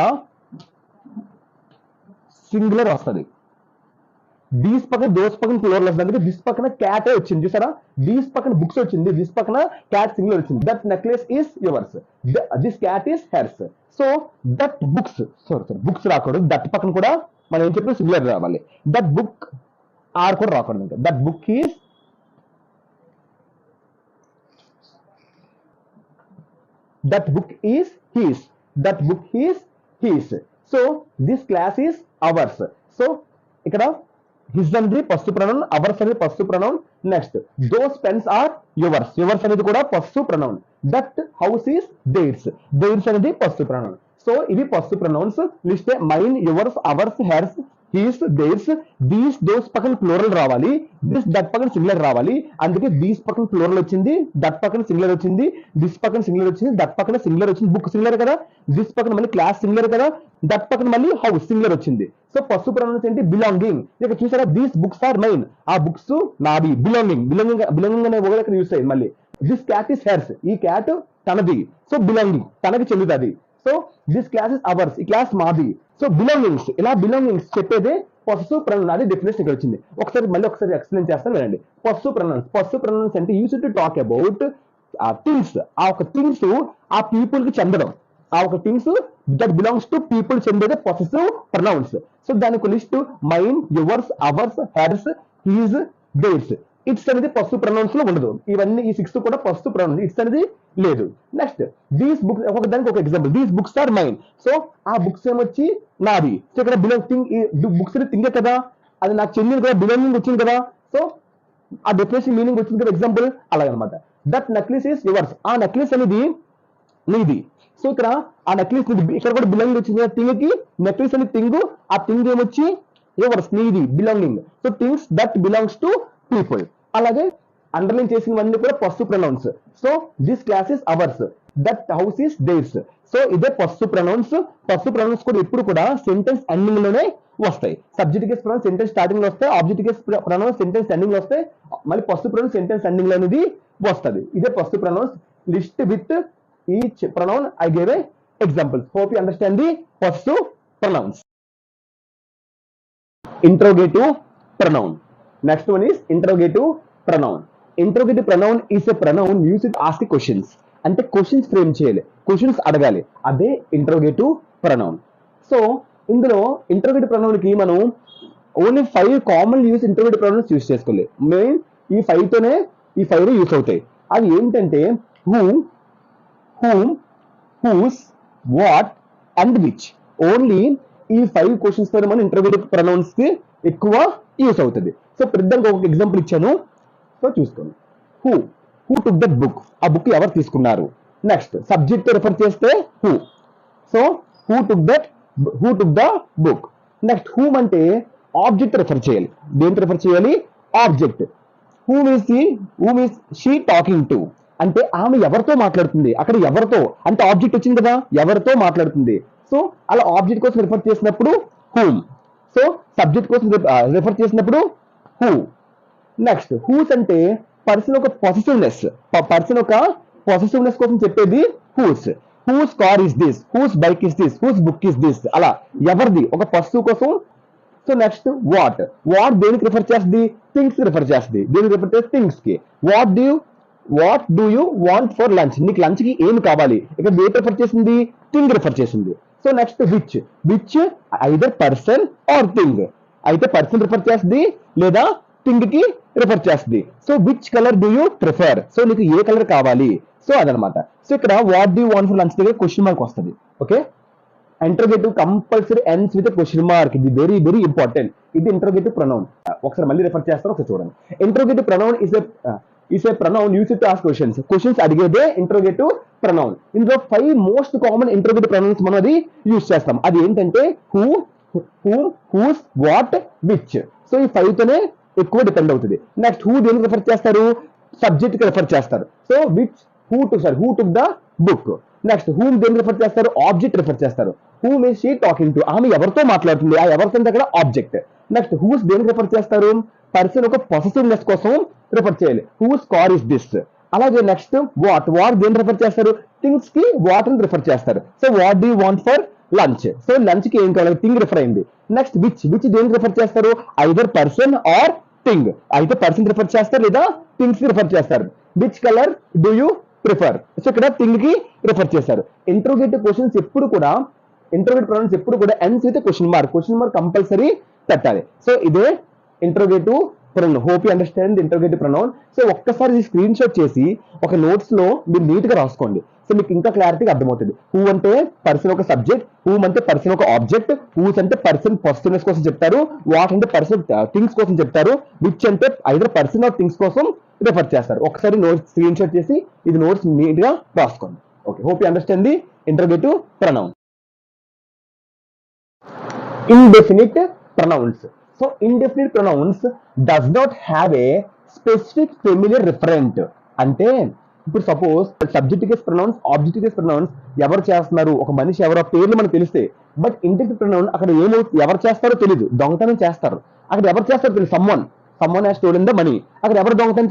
సింగులర్ వస్తుంది. దీస్ పక్కన దోస్ పక్కన ప్లూరల్ వస్తుంది. అందుకే దిస్ పక్కన క్యాటే వచ్చింది చూసారా. దీస్ పక్కన బుక్స్ వచ్చింది, దిస్ పక్కన క్యాట్ సింగులర్ వచ్చింది. That necklace is yours, this cat is hers. So that books books రాకూడదు. దట్ పక్కన కూడా మనం ఏం చెప్పిన సింగులర్ రావాలి. దట్ బుక్ ఆర్ కూడా రాకూడదు. ఇంకా that book is his. So this class is ours. So ఇక్కడ హిజ్ అనేది ఫస్ట్ ప్రొనౌన్, అవర్స్ అనేది first pronoun. Next those pens are yours అనేది కూడా first pronoun. That house is theirs అనేది ఫస్ట్ ప్రొనౌన్. సో ఇవి first pronouns list. Mine, yours, ours, hers, his, theirs. These, those పక్కన plural రావాలి. This, that పక్కన singular రావాలి. అందుకే these పక్కన ప్లూరల్ వచ్చింది, దట్ పక్కన సింగులర్ వచ్చింది, దిస్ పక్కన సింగులర్ వచ్చింది, దట్ పక్కన సింగులర్ వచ్చింది. బుక్ సింగులర్ కదా, దిస్ పక్కన మళ్ళీ క్లాస్ సింగులర్ కదా, దట్ పక్కన మళ్ళీ హౌస్ సింగులర్ వచ్చింది. సో ఫస్ట్ ప్రొనౌన్స్ ఏంటి? బిలాంగింగ్. ఇక చూసారా, దీస్ బుక్స్ ఆర్ మైన్. ఆ బుక్స్ నావి. బిలాంగింగ్ అనే వర్డ్ ఇక్కడ యూస్ అయ్యింది మళ్ళీ. This cat is hertz. ఈ క్యాట్ తనది. సో బిలాంగింగ్ తనకి చెందుతుంది. So this class is hours. ఈ క్లాస్ మాది. సో బిలాంగింగ్స్, ఇలా బిలాంగింగ్స్ చెప్పేదే పొసెసివ్ ప్రొనౌన్. అది డెఫినేషన్ ఇక్కడ వచ్చింది. ఒకసారి ఎక్స్ప్లెయిన్ చేస్తాను వినండి. పొసెసివ్ ప్రొనౌన్స్ అంటే use to talk about things. ఆ ఒక థింగ్స్ ఆ పీపుల్ కి చెందడం. ఆ ఒక things that belongs to people చెందేదే పొసెసివ్ ప్రొనౌన్స్. సో దానికి list mine, yours, ours, hers, his, theirs. Its అనేది ఫస్ట్ ప్రొనౌన్స్ లో ఉండదు. ఇవన్నీ ఈ 6 కూడా ఫస్ట్ ప్రొనౌన్స్. ఇట్స్ అనేది లేదు. నెక్స్ట్ దీస్ బుక్స్, ఒక దానికి ఒక example. These books are mine. So ఆ బుక్స్ ఏమొచ్చి నాది. సో ఇక్కడ బుక్స్ థింగే కదా, అది నాకు చెందింది కదా, బిలాంగింగ్ వచ్చింది కదా. సో ఆ డెఫినేషన్ మీనింగ్ వచ్చింది కదా ఎగ్జాంపుల్. అలాగనమాట. That necklace is yours. ఆ నెక్లెస్ అనేది నీది. సో ఇక్కడ ఆ నెక్లెస్ ఇక్కడ కూడా బిలాంగింగ్ వచ్చింది కదా థింగ్ కి. నెక్లెస్ అనే థింగ్, ఆ థింగ్ ఏమొచ్చి యువర్స్ నీది, belonging. So things that belongs to people. అలాగే అండర్లైన్ చేసినవన్నీ కూడా first pronouns. So this class is ours, that house is theirs. So ఇదే ఫస్ట్ ప్రొనౌన్స్. ఫస్ట్ ప్రొనౌన్స్ కూడా ఎప్పుడు కూడా సెంటెన్స్ ఎండింగ్ లోనే వస్తాయి. Subject case pronouns sentence starting లో వస్తాయి. Object case pronouns sentence ending లో వస్తాయి. మళ్ళీ ఫస్ట్ ప్రొనౌన్స్ సెంటెన్స్ ఎండింగ్ లో అనేది వస్తుంది. ఇదే first pronouns. List with each pronoun I gave a example. Hope you understand the first pronouns. Interrogative pronoun. Next one is interrogative pronoun. Interrogative pronoun is a pronoun used to ask questions. అంటే questions frame చేయాలి, questions అడగాలి. అదే interrogative pronoun. So ఇందులో interrogative pronoun కి మనం only 5 common use interrogative pronouns use చేసుకోవాలి. Main ఈ 5 use అవుతాయి. అవి ఏంటంటే who, whom, whose, what and which. Only ఈ 5 క్వశ్చన్స్ తో మనం ఇంట్రోగేటివ్ ప్రొనౌన్స్ కి ఎక్కువ యూస్ అవుతుంది. సో ప్రతిదానికి ఒక ఎగ్జాంపుల్ ఇచ్చాను. సో చూసుకోండి. Who took that book. ఆ బుక్ ఎవరు తీసుకున్నారు. నెక్స్ట్ సబ్జెక్ట్ తో రిఫర్ చేస్తే who. So who took the book. Next whom అంటే ఆబ్జెక్ట్ రిఫర్ చేయాలి. దేంతో రిఫర్ చేయాలి? Object. Whom is she talking to అంటే ఆమె ఎవరితో మాట్లాడుతుంది. అక్కడ ఎవరితో అంటే ఆబ్జెక్ట్ వచ్చింది కదా, ఎవరితో మాట్లాడుతుంది. సో అలా ఆబ్జెక్ట్ కోసం రిఫర్ చేసినప్పుడు హూమ్. సో సబ్జెక్ట్ కోసం రిఫర్ చేసినప్పుడు హూ. నెక్స్ట్ హూస్ అంటే పర్సన్ ఒక పొసెసివ్నెస్, పర్సన్ ఒక పొసెసివ్నెస్ కోసం చెప్పేది whose. Whose car is this, whose bike is this, whose book is this, అలా ఎవరిది ఒక పర్సన్ కోసం. So next what. వాట్ దేనికి రిఫర్ చేస్తుంది? థింగ్స్ రిఫర్ చేస్తుంది. దేనికి రిఫర్ చేస్తే థింగ్స్ కి. What do you want for lunch, నీకు లంచ్ కి ఏమి కావాలి, ఇక్కడ దేనికి రిఫర్ చేసింది? థింగ్ రిఫర్ చేసింది. So next which either person are thing, అయితే పర్సన్ రిఫర్ చేస్తుంది లేదా థింగ్ కి రిఫర్ చేస్తుంది. So which colour do you prefer, so నీకు ఏ కలర్ కావాలి, సో అదనమాట. సో ఇక్కడ what do you want for lunch దగ్గర క్వశ్చన్ మార్క్ వస్తుంది. Okay, interrogative compulsory ends with question mark, ఇది వెరీ వెరీ ఇంపార్టెంట్. ఇది ఇంటర్గేటివ్ ప్రొనౌన్. ఒకసారి మళ్ళీ రిఫర్ చేస్తాను, ఒకసారి చూడండి. Interrogative pronoun is a pronoun used to ask questions అడిగేదే ఇంటర్గేటివ్ ప్రొనౌన్. ఇందులో 5 మోస్ట్ కామన్ ఇంటర్గేటివ్ ప్రొనౌన్స్ మనం అది యూజ్ చేస్తాం. అది ఏంటంటే who, whose, what, which. So ఈ 5 తోనే ఎక్కువ డిపెండ్ అవుతుంది. నెక్స్ట్ హూ దేనికి రిఫర్ చేస్తారు? సబ్జెక్ట్ కి రిఫర్ చేస్తారు. So which, who took the book. Next whom దేనికి రిఫర్ చేస్తారు? ఆబ్జెక్ట్ రిఫర్ చేస్తారు. Whom is she talking to, ఆమె ఎవరితో మాట్లాడుతుంది, ఆ ఎవరితో దగ్గర ఆబ్జెక్ట్. నెక్స్ట్ హూస్ దేనికి రిఫర్ చేస్తారు? పర్సన్ ఒక పొసెసివ్నెస్ కోసం రిఫర్ చేయాలి. Whose car is this. అలాగే నెక్స్ట్ వాట్ దేనికి రిఫర్ చేస్తారు? థింగ్స్ కి వాట్ అని రిఫర్ చేస్తారు. So what do you want for lunch, so lunch కి ఏం కావాలి? థింగ్ రిఫర్ అయింది. నెక్స్ట్ విచ్ దేనికి రిఫర్ చేస్తారు? ఐదర్ పర్సన్ ఆర్ థింగ్, అయితే పర్సన్ రిఫర్ చేస్తారు లేదా థింగ్స్ కి రిఫర్ చేస్తారు. Which colour do you prefer, so ఇక్కడ థింగ్ కి రిఫర్ చేశారు. ఇంట్రోగేటివ్ క్వశ్చన్స్ ఎప్పుడు కూడా, ఇంట్రోగేటివ్ ప్రొనౌన్స్ ఎప్పుడు కూడా ends with question mark compulsory పెట్టాలి. సో ఇదే interrogative pronoun. Hope you understand the interrogative pronoun. So ఒక్కసారి స్క్రీన్ షాట్ చేసి ఒక నోట్స్ లో మీరు నీట్ గా రాసుకోండి. సో మీకు ఇంకా క్లారిటీగా అర్థమవుతుంది. హూ అంటే పర్సన్ ఒక సబ్జెక్ట్, హూమ్ అంటే పర్సన్ ఒక ఆబ్జెక్ట్, హూస్ అంటే పర్సన్ పొసిటివ్నెస్ కోసం చెప్తారు, వాట్ అంటే పర్సన్ థింగ్స్ కోసం చెప్తారు, విచ్ అంటే ఐదర్ పర్సన్ ఆర్ థింగ్స్ కోసం రిఫర్ చేస్తారు. ఒకసారి నోట్స్ స్క్రీన్ షాట్ చేసి ఇది నోట్స్ నీట్ గా రాసుకోండి. Okay, hope you understand the interrogative pronoun. Indefinite pronouns. So indefinite pronouns does not have a specific familiar referent. అంటే ఇప్పుడు suppose subject case pronouns, object case pronouns ఎవరు చేస్తున్నారు, ఒక మనిషి ఎవరో పేర్లు మనకు తెలిస్తే. బట్ ఇండెఫినిట్ ప్రొనౌన్ అక్కడ ఏమవుతుంది, ఎవరు చేస్తారో తెలియదు, దొంగతనం చేస్తారు. అక్కడ ఎవరు చేస్తారో తెలియదు, someone has stolen the money. అక్కడ ఎవరు దొంగతనం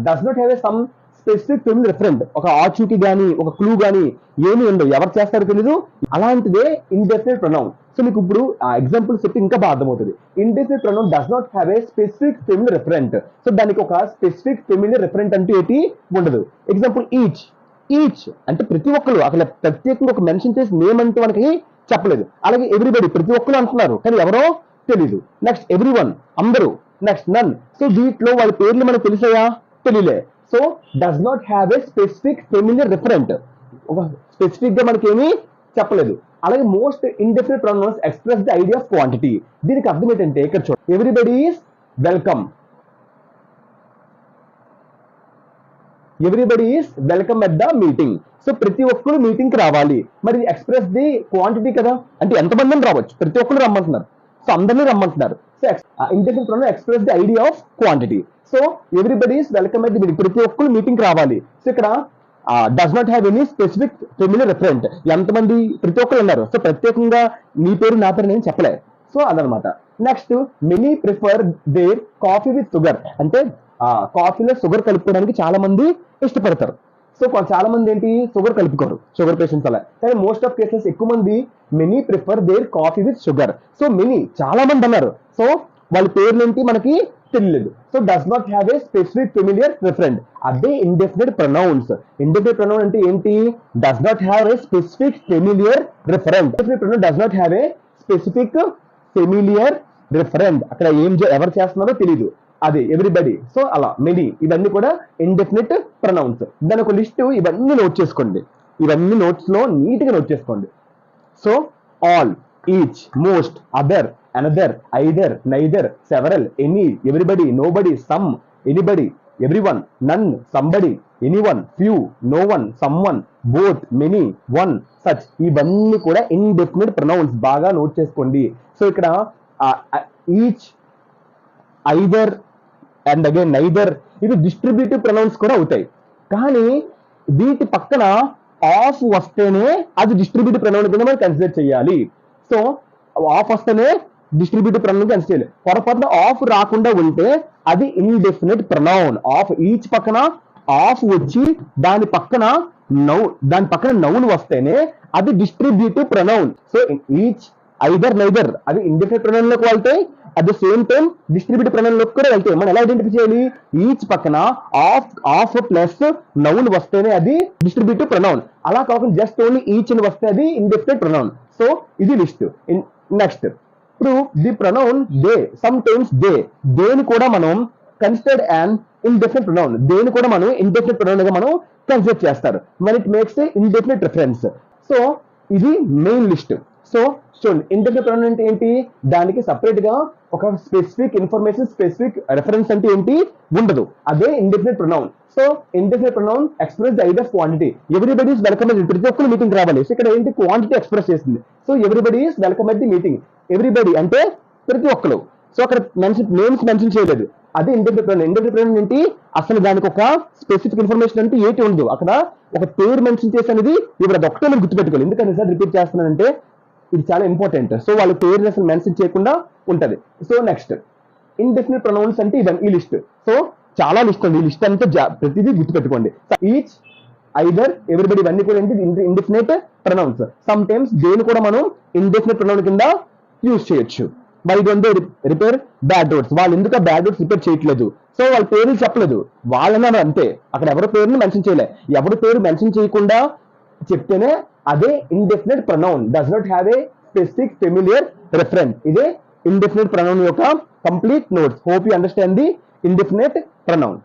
does not have A some specific familiar referent, ఒక ఆచూకీ గానీ ఒక క్లూ గానీ ఏమి ఉండవు, ఎవరు చేస్తారో తెలీదు. అలాంటిదే ఇండెఫినిట్ ప్రొనౌన్. సో మీకు ఇప్పుడు ఆ ఎగ్జాంపుల్ చెప్తే ఇంకా బాగా అర్థమవుతుంది. Indefinite pronoun does not have a specific familiar referent. So దానికి ఒక స్పెసిఫిక్ ఫెమిలియర్ రిఫరెంట్ అంటే ఏంటి ఉండదు. ఎగ్జాంపుల్ ఈచ్ అంటే ప్రతి ఒక్కరు, అక్కడ ప్రత్యేకంగా ఒక మెన్షన్ చేసి నేమ్ అంటూ మనకి చెప్పలేదు. అలాగే ఎవ్రీబడి ప్రతి ఒక్కరు అంటున్నారు కానీ ఎవరో తెలీదు. నెక్స్ట్ ఎవ్రీవన్ అందరూ. Next none. సో వీటిలో వాళ్ళ పేర్లు మనకు తెలిసాయా? తెలియలే. So does not have a specific familiar referent, ఒక స్పెసిఫిక్ గా మనకి ఏమీ చెప్పలేదు. అలాగే most indefinite pronouns express the idea of quantity. దీనికి అర్థం ఏంటంటే ఇక్కడ చూడండి, everybody is welcome, everybody is welcome at the meeting. So ప్రతి ఒక్కరు మీటింగ్ కి రావాలి. మరి ఎక్స్ప్రెస్ ది క్వాంటిటీ కదా, అంటే ఎంతమందిని రావచ్చు, ప్రతి ఒక్కరు రమ్మంటున్నారు, సో అందరినీ రమ్మంటున్నారు. So indefinite pronoun express the idea of quantity. So everybody is welcome at the meeting, ప్రతి ఒక్కరు మీటింగ్ కి రావాలి. సో ఇక్కడ does not have any specific familiar referent, ఎంతమంది ప్రతి ఒక్కరు ఉన్నారు, సో ప్రత్యేకంగా నీ పేరు నా పేరు నేను చెప్పలే. సో అదనమాట. Next many prefer their coffee with sugar, అంటే కాఫీలో షుగర్ కలుపుకోవడానికి చాలా మంది ఇష్టపడతారు. సో చాలా మంది ఏంటి షుగర్ కలుపుకోరు, షుగర్ పేషెంట్స్ అలా. కానీ మోస్ట్ ఆఫ్ కేసెస్ ఎక్కువ మంది many prefer their coffee with sugar. So many చాలా మంది అన్నారు, సో వాళ్ళ పేర్లు ఏంటి మనకి తెలియలేదు. So does not have a specific familiar referent. అదే ఇండెఫినిట్ ప్రొనౌన్స్. ఇండెఫినిట్ ప్రొనౌన్ అంటే ఏంటి? Does not have a specific familiar referent. Indefinite pronoun does not have a specific familiar referent. అక్కడ ఎవరు చేస్తున్నారో తెలియదు, అది ఎవ్రీబడి. సో అలా మెనీ, ఇవన్నీ కూడా ఇండెఫినిట్ ప్రొనౌన్స్. దాని ఒక లిస్ట్, ఇవన్నీ నోట్ చేసుకోండి, ఇవన్నీ నోట్స్ లో నీట్ గా నోట్ చేసుకోండి. So all, each, most, other, another, either, neither, several, any, everybody, nobody, some, anybody, everyone, none, somebody, anyone, few, no one, someone, both, many, one, such, ఇవన్నీ కూడా indefinite pronouns. బాగా note చేసుకోండి. So ఇక్కడ each, either and again neither, ఇవి distributive pronouns కూడా అవుతాయి. కానీ వీటి పక్కన ఆఫ్ వస్తేనే అది డిస్ట్రిబ్యూటివ్ ప్రొనౌన్ కింద మనం కన్సిడర్ చేయాలి. సో ఆఫ్ వస్తేనే డిస్ట్రిబ్యూటివ్ ప్రొనౌన్ కన్సిడర్ చేయాలి. పొరపాటున ఆఫ్ రాకుండా ఉంటే అది ఇండెఫినిట్ ప్రొనౌన్. ఆఫ్ ఈచ్ పక్కన ఆఫ్ వచ్చి దాని పక్కన నౌన్ వస్తేనే అది distributive pronoun. So each, either, neither అది ఇండెఫినిట్ ప్రొనౌన్ లోకి వెళ్తాయి, at the same time distributive pronoun లోకి కూడా వెళ్తాయి. మనం ఎలా ఐడెంటిఫై చేయాలి? ఈచ్ పక్కన ఆఫ్ ప్లస్ నౌన్ వస్తేనే అది డిస్ట్రిబ్యూటివ్ ప్రొనౌన్. అలా కాకుండా జస్ట్ ఓన్లీ ఈచ్ అని వస్తే అది ఇండెఫినిట్ ప్రొనౌన్. సో ఇది లిస్ట్. నెక్స్ట్, ఇప్పుడు the pronoun they, some times దేని కూడా మనం కన్సిడర్డ్ అండ్ ఇండెఫినిట్ ప్రొనౌన్. దేని కూడా మనం ఇండెఫినిట్ ప్రొనౌన్ గా మనం కన్సిడర్ చేస్తారు when it makes a indefinite reference. So ఇది మెయిన్ లిస్ట్. సో చూడండి, ఇండెఫినిట్ ప్రొనౌన్ అంటే ఏంటి? దానికి సపరేట్ గా ఒక స్పెసిఫిక్ ఇన్ఫర్మేషన్, స్పెసిఫిక్ రెఫరెన్స్ అంటే ఏంటి ఉండదు. అదే indefinite pronoun. So indefinite pronoun express the idea of quantity. Everybody is welcome at, ప్రతి ఒక్కరు మీటింగ్ రావాలి. సో ఇక్కడ ఏంటి? క్వాంటిటీ ఎక్స్ప్రెస్ చేస్తుంది. So everybody is welcome at the meeting. Everybody అంటే ప్రతి ఒక్కరు. సో అక్కడ నేమ్స్ మెన్షన్ చేయలేదు. అది ఇండెఫినిట్ ప్రొనౌన్. ఇండెఫినిట్ ప్రొనౌన్ ఏంటి? అసలు దానికి ఒక స్పెసిఫిక్ ఇన్ఫర్మేషన్ అంటే ఏంటి ఉండదు. అక్కడ ఒక పేరు మెన్షన్ చేసి అనేది ఇప్పుడు అది ఒకటే మీరు గుర్తుపెట్టుకోవాలి. ఎందుకని సార్ రిపీట్ చేస్తున్నానంటే ఇది చాలా ఇంపార్టెంట్. సో వాళ్ళ పేరు అసలు మెన్షన్ చేయకుండా ఉంటది. సో నెక్స్ట్, ఇండెఫినిట్ ప్రొనౌన్స్ అంటే ఇవన్నీ ఈ లిస్ట్. సో చాలా లిస్ట్ ఉంది. ఈ లిస్ట్ అంతా ప్రతిదీ గుర్తుపెట్టుకోండి. ఈచ్, ఐదర్, ఎవ్రీబడి ఇవన్నీ కూడా ఏంటి? Indefinite pronounce. సమ్ టైమ్స్ దేని కూడా మనం ఇండెఫినిట్ ప్రొనౌన్ కింద యూజ్ చేయొచ్చు. Why don't they repair bad roads? వాళ్ళు ఎందుకు బ్యాడ్ రోడ్స్ రిపేర్ చేయట్లేదు? సో వాళ్ళ పేర్లు చెప్పలేదు, వాళ్ళన్నారు అంతే. అక్కడ ఎవరి పేరుని మెన్షన్ చేయలే. ఎవరి పేరు మెన్షన్ చేయకుండా చెప్తేనే అదే indefinite pronoun. Does not have a specific familiar reference. ఇదే ఇండెఫినిట్ ప్రొనౌన్ యొక్క complete notes. Hope you understand the indefinite pronoun.